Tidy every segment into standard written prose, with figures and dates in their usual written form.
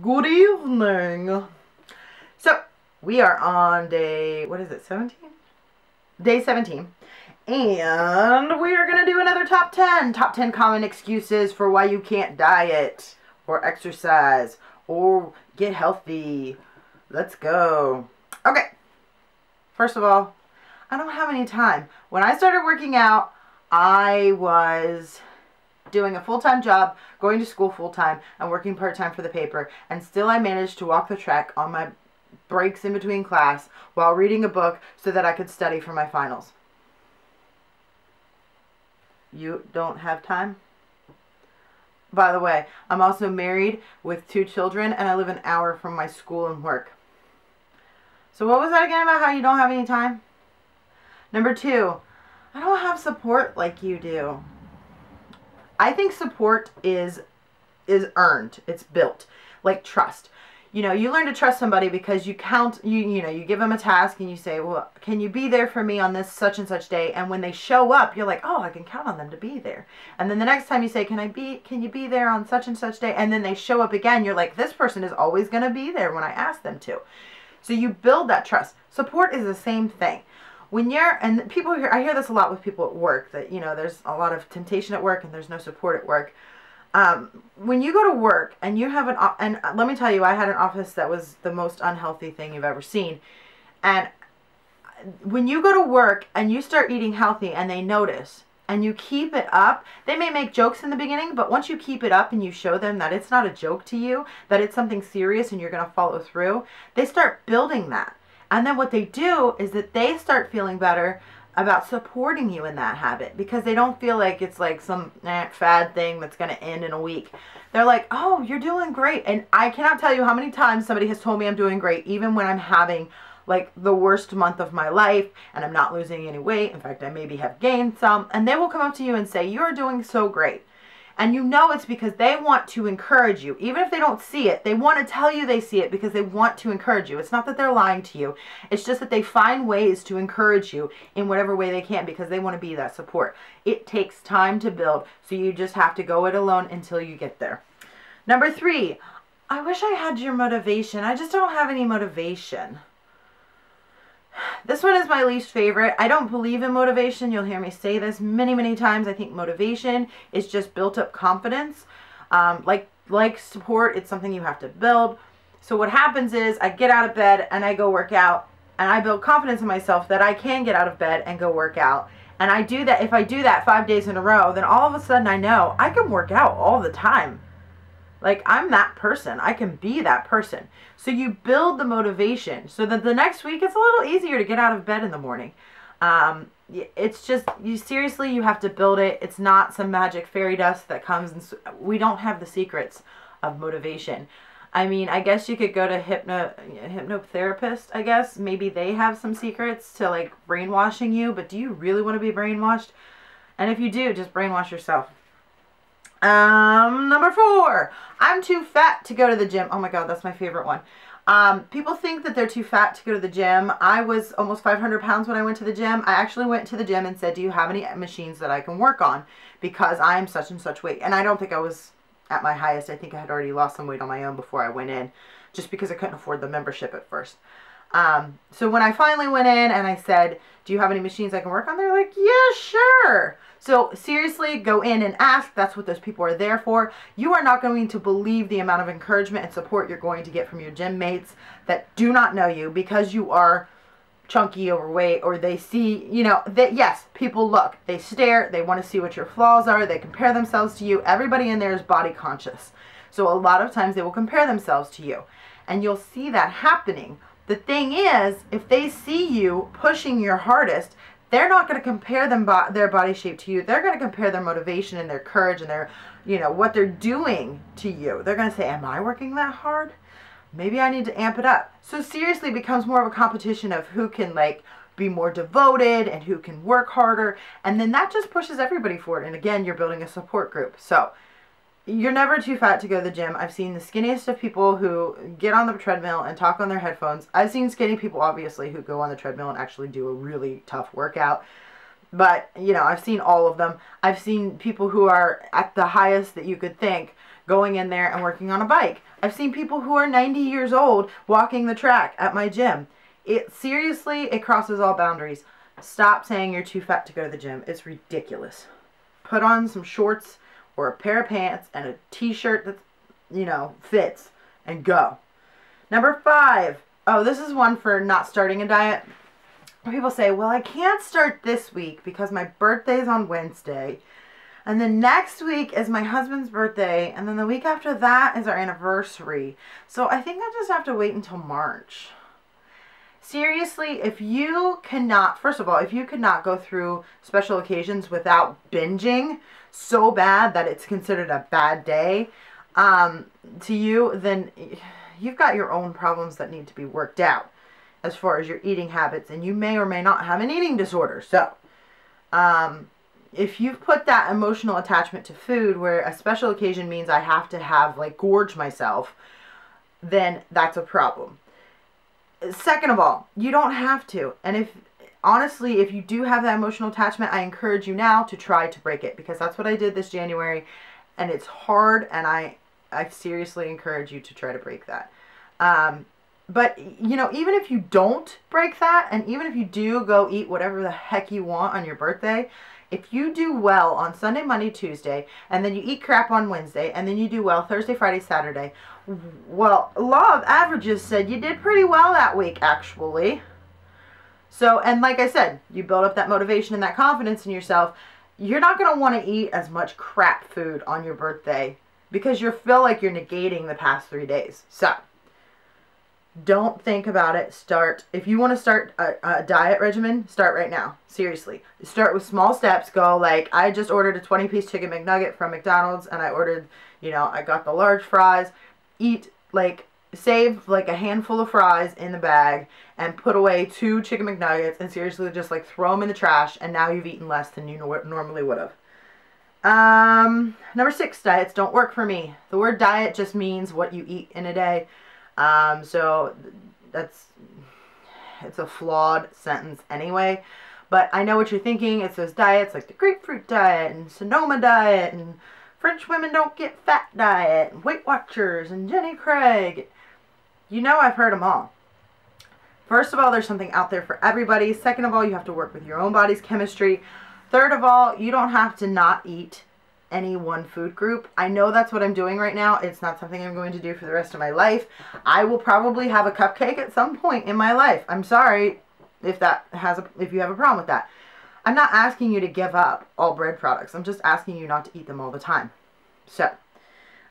Good evening. So, we are on day, what is it, 17? Day 17. And we are going to do another top 10. Top 10 common excuses for why you can't diet or exercise or get healthy. Let's go. Okay. First of all, I don't have any time. When I started working out, I was doing a full-time job, going to school full-time, and working part-time for the paper, and still I managed to walk the track on my breaks in between class while reading a book so that I could study for my finals. You don't have time? By the way, I'm also married with 2 children, and I live an hour from my school and work. So what was that again about how you don't have any time? Number 2, I don't have support like you do. I think support is earned. It's built. Like trust. You know, you learn to trust somebody because you you give them a task and you say, well, can you be there for me on this such and such day? And when they show up, you're like, oh, I can count on them to be there. And then the next time you say, can you be there on such and such day? And then they show up again, you're like, this person is always going to be there when I ask them to. So you build that trust. Support is the same thing. When you're, and people here, I hear this a lot with people at work, that, you know, there's a lot of temptation at work and there's no support at work. When you go to work and you have and let me tell you, I had an office that was the most unhealthy thing you've ever seen. And when you go to work and you start eating healthy and they notice and you keep it up, they may make jokes in the beginning, but once you keep it up and you show them that it's not a joke to you, that it's something serious and you're going to follow through, they start building that. And then what they do is that they start feeling better about supporting you in that habit because they don't feel like it's like some fad thing that's going to end in a week. They're like, oh, you're doing great. And I cannot tell you how many times somebody has told me I'm doing great, even when I'm having like the worst month of my life and I'm not losing any weight. In fact, I maybe have gained some. And they will come up to you and say, you're doing so great. And you know it's because they want to encourage you. Even if they don't see it, they want to tell you they see it because they want to encourage you. It's not that they're lying to you. It's just that they find ways to encourage you in whatever way they can because they want to be that support. It takes time to build, so you just have to go it alone until you get there. Number 3, I wish I had your motivation. I just don't have any motivation. This one is my least favorite. I don't believe in motivation. You'll hear me say this many, many times. I think motivation is just built up confidence. Like support, it's something you have to build. So what happens is I get out of bed and I go work out and I build confidence in myself that I can get out of bed and go work out. And I do that. If I do that 5 days in a row, then all of a sudden I know I can work out all the time. Like, I'm that person. I can be that person. So you build the motivation so that the next week it's a little easier to get out of bed in the morning. It's just, you have to build it. It's not some magic fairy dust that comes and we don't have the secrets of motivation. I mean, I guess you could go to hypnotherapist, I guess. Maybe they have some secrets to like brainwashing you, but do you really want to be brainwashed? And if you do, just brainwash yourself. Number 4, I'm too fat to go to the gym. Oh my God, that's my favorite one. People think that they're too fat to go to the gym. I was almost 500 pounds when I went to the gym. I actually went to the gym and said, do you have any machines that I can work on? Because I am such and such weight. And I don't think I was at my highest. I think I had already lost some weight on my own before I went in, just because I couldn't afford the membership at first. So when I finally went in and I said, do you have any machines I can work on? They're like, yeah, sure. So seriously, go in and ask. That's what those people are there for. You are not going to believe the amount of encouragement and support you're going to get from your gym mates that do not know you because you are chunky, overweight, or they see, you know, that yes, people look, they stare, they want to see what your flaws are, they compare themselves to you. Everybody in there is body conscious. So a lot of times they will compare themselves to you. And you'll see that happening. The thing is, if they see you pushing your hardest, they're not going to compare their body shape to you. They're going to compare their motivation and their courage and their, you know, what they're doing to you. They're going to say, am I working that hard? Maybe I need to amp it up. So seriously, it becomes more of a competition of who can like be more devoted and who can work harder. And then that just pushes everybody forward. And again, you're building a support group. So you're never too fat to go to the gym. I've seen the skinniest of people who get on the treadmill and talk on their headphones. I've seen skinny people, obviously, who go on the treadmill and actually do a really tough workout. But, you know, I've seen all of them. I've seen people who are at the highest that you could think going in there and working on a bike. I've seen people who are 90 years old walking the track at my gym. Seriously, it crosses all boundaries. Stop saying you're too fat to go to the gym. It's ridiculous. Put on some shorts or a pair of pants and a t-shirt that, fits and go. Number 5. Oh, this is one for not starting a diet. People say, well, I can't start this week because my birthday's on Wednesday. And then next week is my husband's birthday. And then the week after that is our anniversary. So I think I'll just have to wait until March. Seriously, if you cannot, first of all, if you could not go through special occasions without binging so bad that it's considered a bad day to you, then you've got your own problems that need to be worked out as far as your eating habits, and you may or may not have an eating disorder. So, if you've put that emotional attachment to food where a special occasion means I have to have, gorge myself, then that's a problem. Second of all, you don't have to. And honestly, if you do have that emotional attachment, I encourage you now to try to break it, because that's what I did this January, and it's hard, and I seriously encourage you to try to break that. But, even if you don't break that, and even if you do go eat whatever the heck you want on your birthday, if you do well on Sunday, Monday, Tuesday, and then you eat crap on Wednesday, and then you do well Thursday, Friday, Saturday, well, law of averages said you did pretty well that week, actually. So, and like I said, you build up that motivation and that confidence in yourself. You're not going to want to eat as much crap food on your birthday because you feel like you're negating the past 3 days. So, don't think about it. If you want to start a diet regimen, start right now. Seriously. Start with small steps. Go I just ordered a 20-piece chicken McNugget from McDonald's, and I ordered, I got the large fries. Eat, save a handful of fries in the bag and put away 2 chicken McNuggets, and seriously just throw them in the trash, and now you've eaten less than you normally would have. Number 6, diets don't work for me. The word diet just means what you eat in a day. So it's a flawed sentence anyway, but I know what you're thinking. It's those diets like the grapefruit diet and Sonoma diet and French women don't get fat diet and Weight Watchers and Jenny Craig. I've heard them all. First of all, there's something out there for everybody. Second of all, you have to work with your own body's chemistry. Third of all, you don't have to not eat any one food group. I know that's what I'm doing right now. It's not something I'm going to do for the rest of my life. I will probably have a cupcake at some point in my life. I'm sorry if you have a problem with that. I'm not asking you to give up all bread products. I'm just asking you not to eat them all the time. So,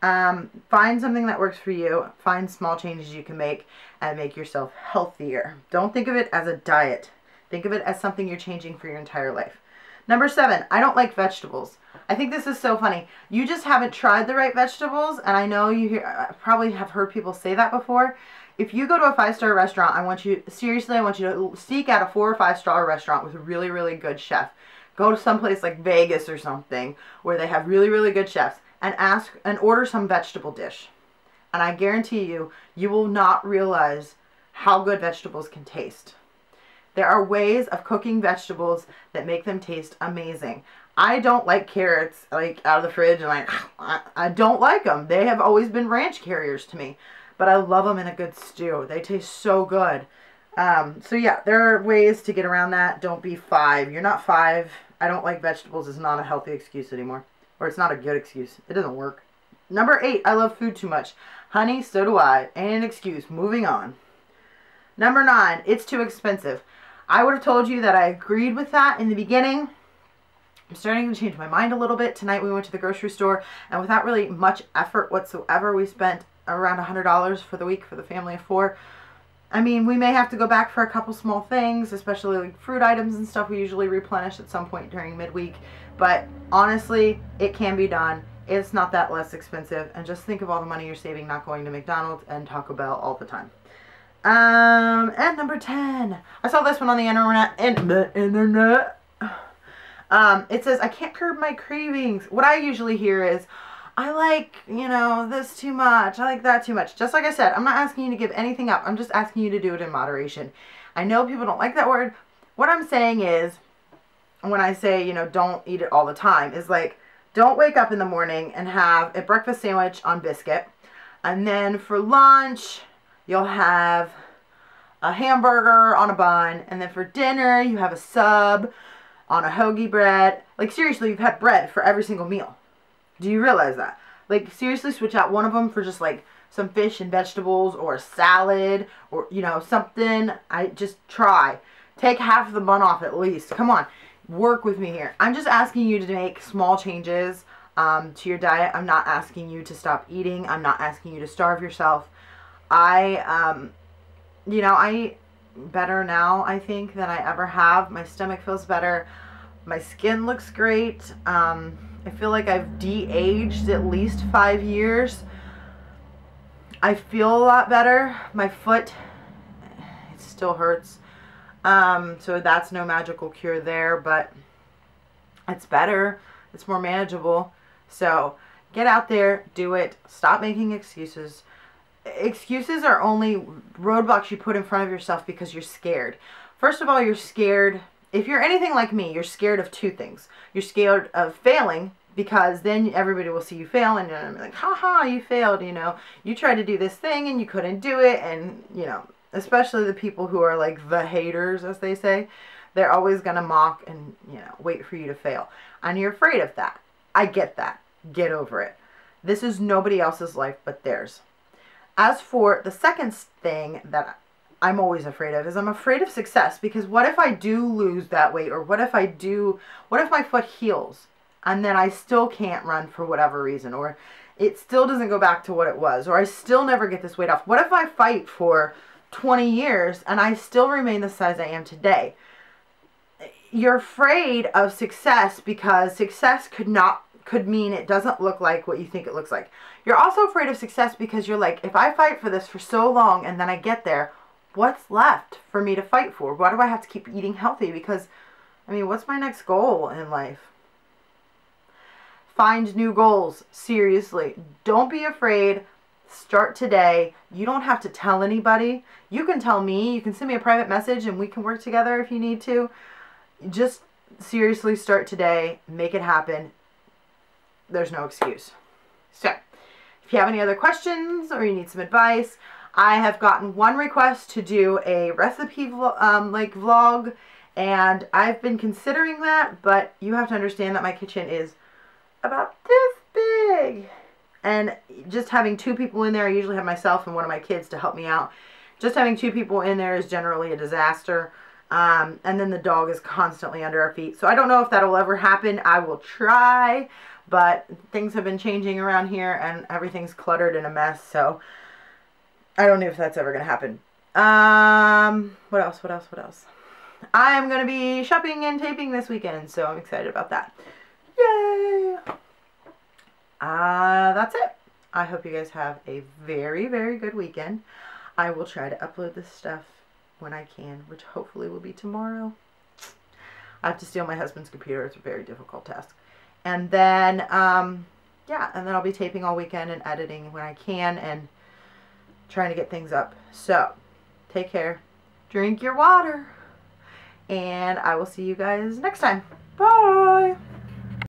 find something that works for you. Find small changes you can make and make yourself healthier. Don't think of it as a diet. Think of it as something you're changing for your entire life. Number 7, I don't like vegetables. I think this is so funny. You just haven't tried the right vegetables, and I know probably have heard people say that before. If you go to a 5-star restaurant, I want you to seek out a 4 or 5-star restaurant with a really, really good chef. Go to someplace like Vegas or something where they have really, really good chefs and order some vegetable dish. And I guarantee you, you will not realize how good vegetables can taste. There are ways of cooking vegetables that make them taste amazing. I don't like carrots out of the fridge and I don't like them. They have always been ranch carriers to me. But I love them in a good stew. They taste so good. So yeah, there are ways to get around that. Don't be 5. You're not 5. I don't like vegetables is not a healthy excuse anymore. Or it's not a good excuse. It doesn't work. Number 8, I love food too much. Honey, so do I. Ain't an excuse. Moving on. Number 9, it's too expensive. I would have told you that I agreed with that in the beginning. I'm starting to change my mind a little bit. Tonight we went to the grocery store, and without really much effort whatsoever, we spent around $100 for the week for the family of 4. I mean, we may have to go back for a couple small things, especially like fruit items and stuff we usually replenish at some point during midweek. But honestly, it can be done. It's not that less expensive. And just think of all the money you're saving not going to McDonald's and Taco Bell all the time. And number 10. I saw this one on the internet. It says, I can't curb my cravings. What I usually hear is, I like, this too much. I like that too much. Just like I said, I'm not asking you to give anything up. I'm just asking you to do it in moderation. I know people don't like that word. What I'm saying is, when I say, don't eat it all the time, is don't wake up in the morning and have a breakfast sandwich on biscuit. And then for lunch, you'll have a hamburger on a bun. And then for dinner, you have a sub on a hoagie bread. Like, seriously, you've had bread for every single meal. Do you realize that? Like, seriously, switch out one of them for just, like, some fish and vegetables or a salad or, you know, something. I just try. Take half of the bun off at least. Come on. Work with me here. I'm just asking you to make small changes to your diet. I'm not asking you to stop eating. I'm not asking you to starve yourself. I eat better now, I think, than I ever have. My stomach feels better. My skin looks great. I feel like I've de-aged at least 5 years. I feel a lot better. My foot, it still hurts. So that's no magical cure there, but it's better. It's more manageable. So get out there, do it. Stop making excuses. Excuses are only roadblocks you put in front of yourself because you're scared. First of all, you're scared. If you're anything like me, you're scared of two things. You're scared of failing, because then everybody will see you fail and you're like, haha, you failed, you know. You tried to do this thing and you couldn't do it, and, you know, especially the people who are like the haters, as they say, they're always going to mock and, you know, wait for you to fail. And you're afraid of that. I get that. Get over it. This is nobody else's life but theirs. As for the second thing that I'm always afraid of, is I'm afraid of success, because what if I do lose that weight, or what if my foot heals and then I still can't run for whatever reason, or it still doesn't go back to what it was, or I still never get this weight off? What if I fight for 20 years and I still remain the size I am today? You're afraid of success because success could mean it doesn't look like what you think it looks like. You're also afraid of success because you're like, if I fight for this for so long and then I get there, what's left for me to fight for? Why do I have to keep eating healthy? Because, I mean, what's my next goal in life? Find new goals. Seriously. Don't be afraid. Start today. You don't have to tell anybody. You can tell me. You can send me a private message and we can work together if you need to. Just seriously start today. Make it happen. There's no excuse. So, if you have any other questions or you need some advice, I have gotten one request to do a recipe vlog, and I've been considering that, but you have to understand that my kitchen is about this big, and just having two people in there, I usually have myself and one of my kids to help me out. Just having two people in there is generally a disaster, and then the dog is constantly under our feet, so I don't know if that'll ever happen. I will try, but things have been changing around here and everything's cluttered and a mess, so I don't know if that's ever going to happen. What else? I'm going to be shopping and taping this weekend, so I'm excited about that. Yay! That's it. I hope you guys have a very, very good weekend. I will try to upload this stuff when I can, which hopefully will be tomorrow. I have to steal my husband's computer. It's a very difficult task. And then, yeah, and then I'll be taping all weekend and editing when I can and trying to get things up. So, take care. Drink your water. And I will see you guys next time. Bye!